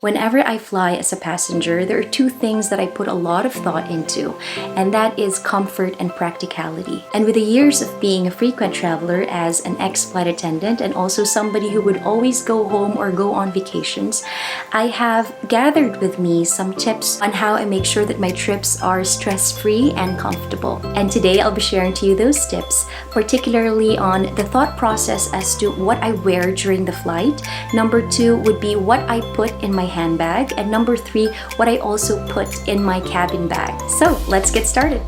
Whenever I fly as a passenger, there are two things that I put a lot of thought into, and that is comfort and practicality. And with the years of being a frequent traveler as an ex-flight attendant and also somebody who would always go home or go on vacations, I have gathered with me some tips on how I make sure that my trips are stress-free and comfortable. And today I'll be sharing to you those tips, particularly on the thought process as to what I wear during the flight. Number 2 would be what I put in my handbag, and number 3, what I also put in my cabin bag. So let's get started.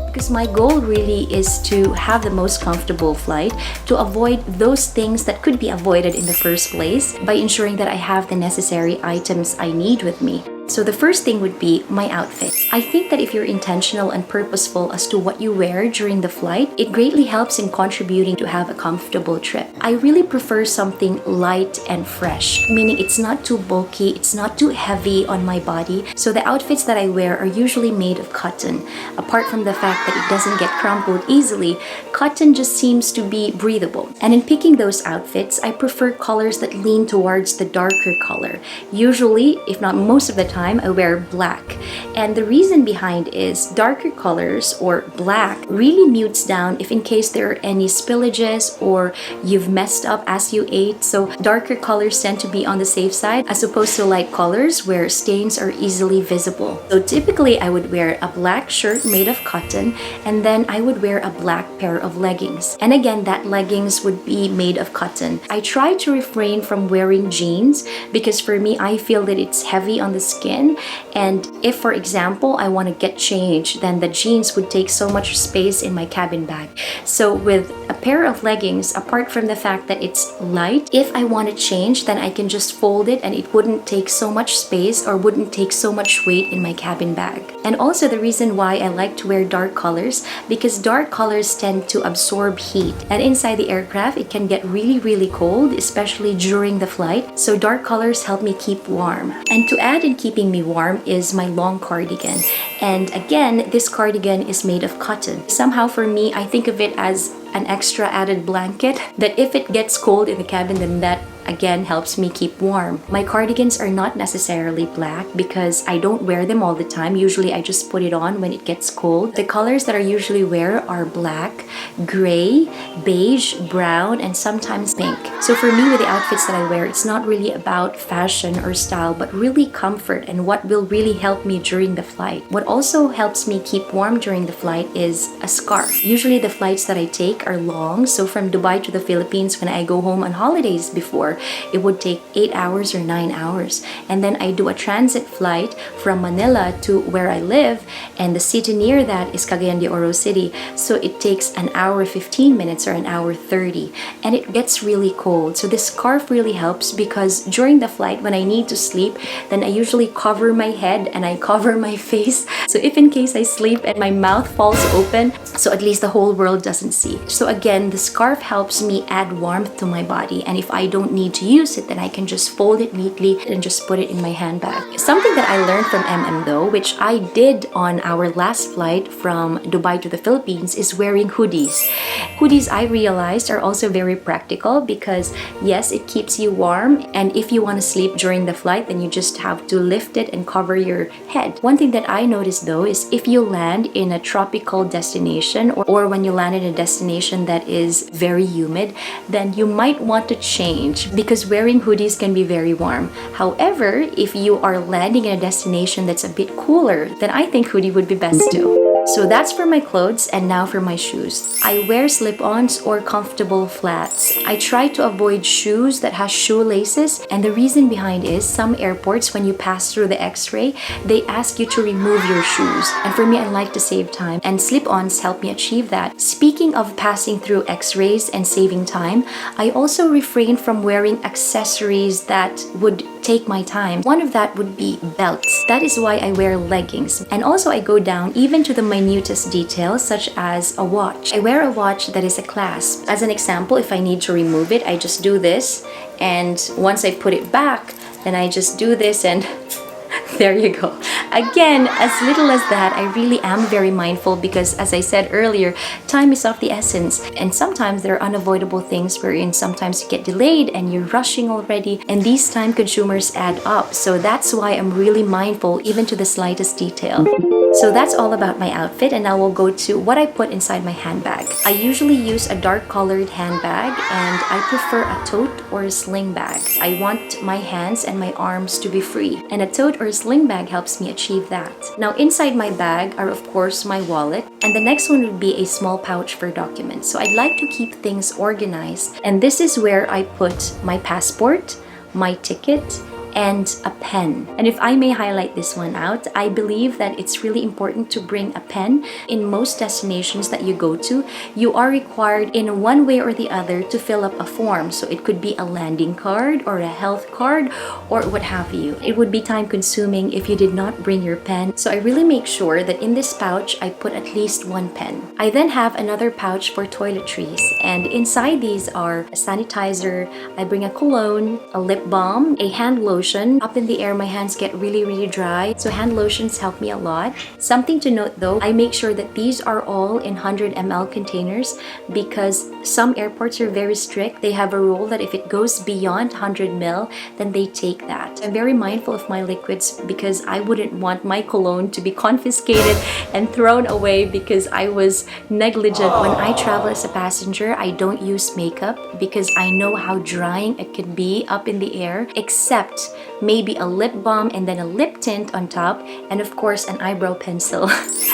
Because my goal really is to have the most comfortable flight, to avoid those things that could be avoided in the first place by ensuring that I have the necessary items I need with me. So the first thing would be my outfit. I think that if you're intentional and purposeful as to what you wear during the flight, it greatly helps in contributing to have a comfortable trip. I really prefer something light and fresh, meaning it's not too bulky, it's not too heavy on my body. So the outfits that I wear are usually made of cotton. Apart from the fact that it doesn't get crumpled easily, cotton just seems to be breathable. And in picking those outfits, I prefer colors that lean towards the darker color. Usually, if not most of the time, I wear black. And the reason behind is darker colors or black really mutes down if in case there are any spillages or you've messed up as you ate. So darker colors tend to be on the safe side as opposed to light colors where stains are easily visible. So typically I would wear a black shirt made of cotton, and then I would wear a black pair of leggings. And again, that leggings would be made of cotton. I try to refrain from wearing jeans because for me, I feel that it's heavy on the skin. And if, for example, I want to get changed, then the jeans would take so much space in my cabin bag. So with a pair of leggings, apart from the fact that it's light, if I want to change, then I can just fold it and it wouldn't take so much space or wouldn't take so much weight in my cabin bag. And also the reason why I like to wear dark colors, because dark colors tend to absorb heat. And inside the aircraft, it can get really cold, especially during the flight. So dark colors help me keep warm. And to add in keeping me warm is my long cardigan. And again, this cardigan is made of cotton. Somehow for me, I think of it as an extra added blanket that if it gets cold in the cabin, then that again helps me keep warm. My cardigans are not necessarily black because I don't wear them all the time. Usually I just put it on when it gets cold. The colors that I usually wear are black, gray, beige, brown, and sometimes pink. So for me, with the outfits that I wear, it's not really about fashion or style, but really comfort and what will really help me during the flight. What also helps me keep warm during the flight is a scarf. Usually the flights that I take are long. So from Dubai to the Philippines, when I go home on holidays before, it would take 8 hours or 9 hours. And then I do a transit flight from Manila to where I live, and the city near that is Cagayan de Oro City. So it takes an hour 15 minutes or an hour 30, and it gets really cold. So this scarf really helps because during the flight, when I need to sleep, then I usually cover my head and I cover my face. So if in case I sleep and my mouth falls open, so at least the whole world doesn't see. So again, the scarf helps me add warmth to my body, and if I don't need to use it, then I can just fold it neatly and just put it in my handbag. Something that I learned from though, which I did on our last flight from Dubai to the Philippines, is wearing hoodies. Hoodies, I realized, are also very practical because yes, it keeps you warm, and if you want to sleep during the flight, then you just have to lift it and cover your head. One thing that I noticed though is if you land in a tropical destination or when you land in a destination that is very humid, then you might want to change because wearing hoodies can be very warm. However, if you are landing in a destination that's a bit cooler, then I think hoodie would be best too. So that's for my clothes, and now for my shoes. I wear slip-ons or comfortable flats. I try to avoid shoes that has shoelaces, and the reason behind is some airports, when you pass through the x-ray, they ask you to remove your shoes. And for me, I like to save time, and slip-ons help me achieve that. Speaking of passing through x-rays and saving time, I also refrain from wearing accessories that would take my time. One of that would be belts. That is why I wear leggings. And also I go down even to the minutest details, such as a watch. I wear a watch that is a clasp. As an example, if I need to remove it, I just do this, and once I put it back, then I just do this and There you go. Again, as little as that, I really am very mindful because, as I said earlier, time is of the essence. And sometimes there are unavoidable things wherein sometimes you get delayed and you're rushing already, and these time consumers add up. So that's why I'm really mindful, even to the slightest detail. So that's all about my outfit, and now we'll go to what I put inside my handbag. I usually use a dark colored handbag, and I prefer a tote or a sling bag. I want my hands and my arms to be free, and a tote or a sling bag helps me achieve that. Now inside my bag are of course my wallet, and the next one would be a small pouch for documents. So I'd like to keep things organized, and this is where I put my passport, my ticket, and a pen. And if I may highlight this one out, I believe that it's really important to bring a pen. In most destinations that you go to, you are required in one way or the other to fill up a form. So it could be a landing card or a health card or what have you. It would be time consuming if you did not bring your pen. So I really make sure that in this pouch, I put at least one pen. I then have another pouch for toiletries, and inside these are a sanitizer, I bring a cologne, a lip balm, a hand lotion. Up in the air, my hands get really dry, so hand lotions help me a lot. Something to note though, I make sure that these are all in 100 ml containers because some airports are very strict. They have a rule that if it goes beyond 100 ml, then they take that. I'm very mindful of my liquids because I wouldn't want my cologne to be confiscated and thrown away because I was negligent. When I travel as a passenger, I don't use makeup because I know how drying it can be up in the air, except maybe a lip balm and then a lip tint on top, and of course an eyebrow pencil.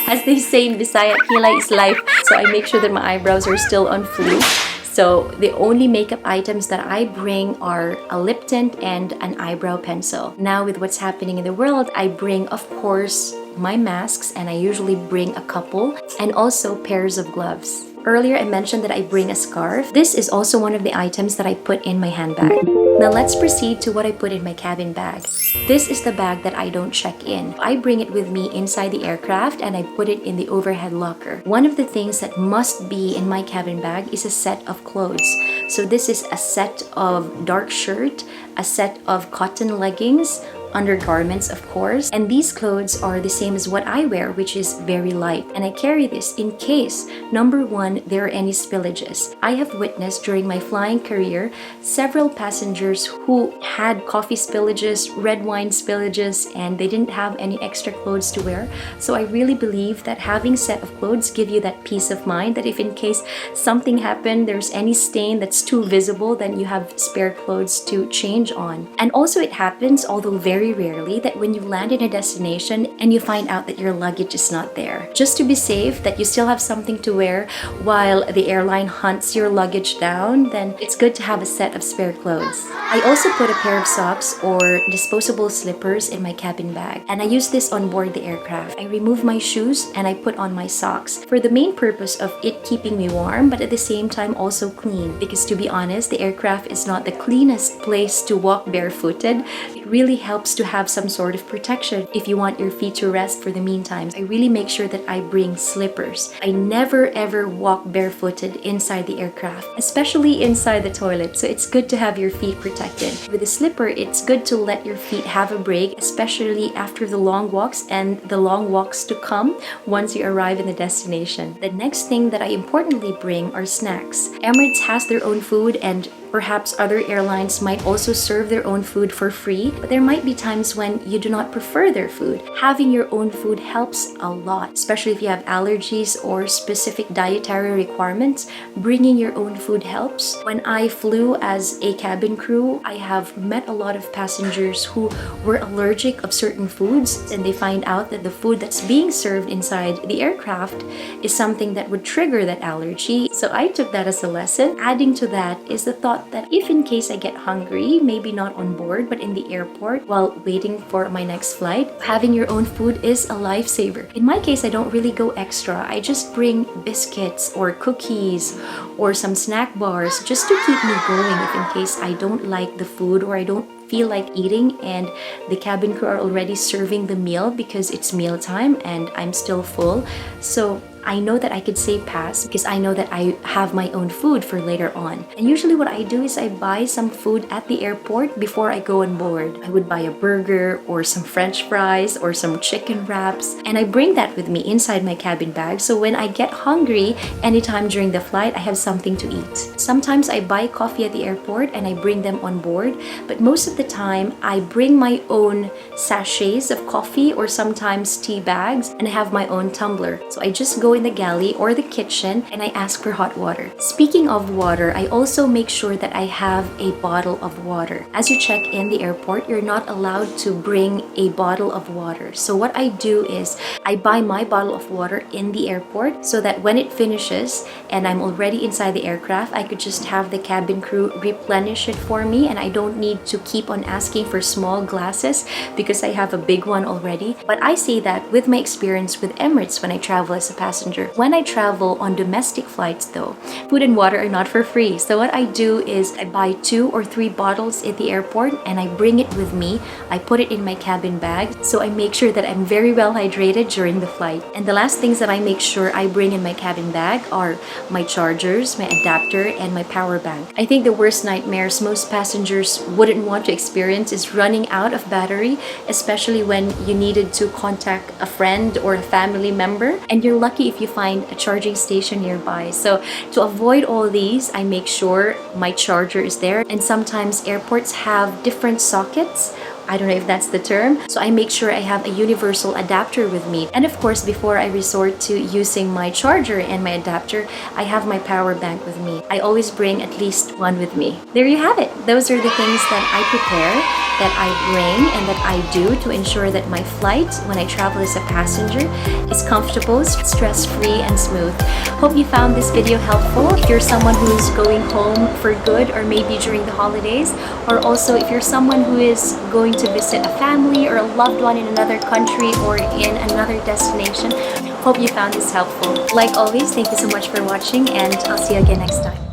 As they say in Bisaya, kilay is life, so I make sure that my eyebrows are still on fleek. So the only makeup items that I bring are a lip tint and an eyebrow pencil. Now with what's happening in the world, I bring of course my masks, and I usually bring a couple, and also pairs of gloves. Earlier, I mentioned that I bring a scarf. This is also one of the items that I put in my handbag. Now let's proceed to what I put in my cabin bag. This is the bag that I don't check in. I bring it with me inside the aircraft and I put it in the overhead locker. One of the things that must be in my cabin bag is a set of clothes. So this is a set of dark shirt, a set of cotton leggings, undergarments of course, and these clothes are the same as what I wear, which is very light, and I carry this in case, number one, there are any spillages. I have witnessed during my flying career several passengers who had coffee spillages, red wine spillages, and they didn't have any extra clothes to wear. So I really believe that having a set of clothes give you that peace of mind that if in case something happened, there's any stain that's too visible, then you have spare clothes to change on. And also it happens, although very rarely, that when you land in a destination and you find out that your luggage is not there. Just to be safe, that you still have something to wear while the airline hunts your luggage down, then it's good to have a set of spare clothes. I also put a pair of socks or disposable slippers in my cabin bag, and I use this on board the aircraft. I remove my shoes and I put on my socks for the main purpose of it keeping me warm, but at the same time also clean, because to be honest, the aircraft is not the cleanest place to walk barefooted. It really helps to have some sort of protection if you want your feet to rest for the meantime. I really make sure that I bring slippers. I never ever walk barefooted inside the aircraft, especially inside the toilet, so it's good to have your feet protected. With a slipper, it's good to let your feet have a break, especially after the long walks and the long walks to come once you arrive in the destination. The next thing that I importantly bring are snacks. Emirates has their own food, and perhaps other airlines might also serve their own food for free, but there might be times when you do not prefer their food. Having your own food helps a lot, especially if you have allergies or specific dietary requirements. Bringing your own food helps. When I flew as a cabin crew, I have met a lot of passengers who were allergic of certain foods, and they find out that the food that's being served inside the aircraft is something that would trigger that allergy. So I took that as a lesson. Adding to that is the thought that if in case I get hungry, maybe not on board, but in the airport while waiting for my next flight, having your own food is a lifesaver. In my case, I don't really go extra. I just bring biscuits or cookies or some snack bars just to keep me going if in case I don't like the food or I don't feel like eating and the cabin crew are already serving the meal because it's mealtime and I'm still full. So I know that I could say pass because I know that I have my own food for later on. And usually what I do is I buy some food at the airport before I go on board. I would buy a burger or some French fries or some chicken wraps, and I bring that with me inside my cabin bag, so when I get hungry anytime during the flight, I have something to eat. Sometimes I buy coffee at the airport and I bring them on board, but most of the time I bring my own sachets of coffee or sometimes tea bags, and I have my own tumbler. So I just go in the galley or the kitchen and I ask for hot water. Speaking of water, I also make sure that I have a bottle of water. As you check in the airport, you're not allowed to bring a bottle of water. So what I do is I buy my bottle of water in the airport so that when it finishes and I'm already inside the aircraft, I could just have the cabin crew replenish it for me, and I don't need to keep on asking for small glasses because I have a big one already. But I say that with my experience with Emirates when I travel as a passenger. When I travel on domestic flights though, food and water are not for free. So what I do is I buy 2 or 3 bottles at the airport and I bring it with me. I put it in my cabin bag, so I make sure that I'm very well hydrated during the flight. And the last things that I make sure I bring in my cabin bag are my chargers, my adapter, and my power bank. I think the worst nightmares most passengers wouldn't want to experience is running out of battery, especially when you needed to contact a friend or a family member, and you're lucky if you find a charging station nearby. So to avoid all these, I make sure my charger is there, and sometimes airports have different sockets. I don't know if that's the term. So I make sure I have a universal adapter with me. And of course, before I resort to using my charger and my adapter, I have my power bank with me. I always bring at least one with me. There you have it. Those are the things that I prepare, that I bring, and that I do to ensure that my flight, when I travel as a passenger, is comfortable, stress-free, and smooth. Hope you found this video helpful. If you're someone who is going home for good, or maybe during the holidays, or also if you're someone who is going to visit a family or a loved one in another country or in another destination, hope you found this helpful. Like always, thank you so much for watching, and I'll see you again next time.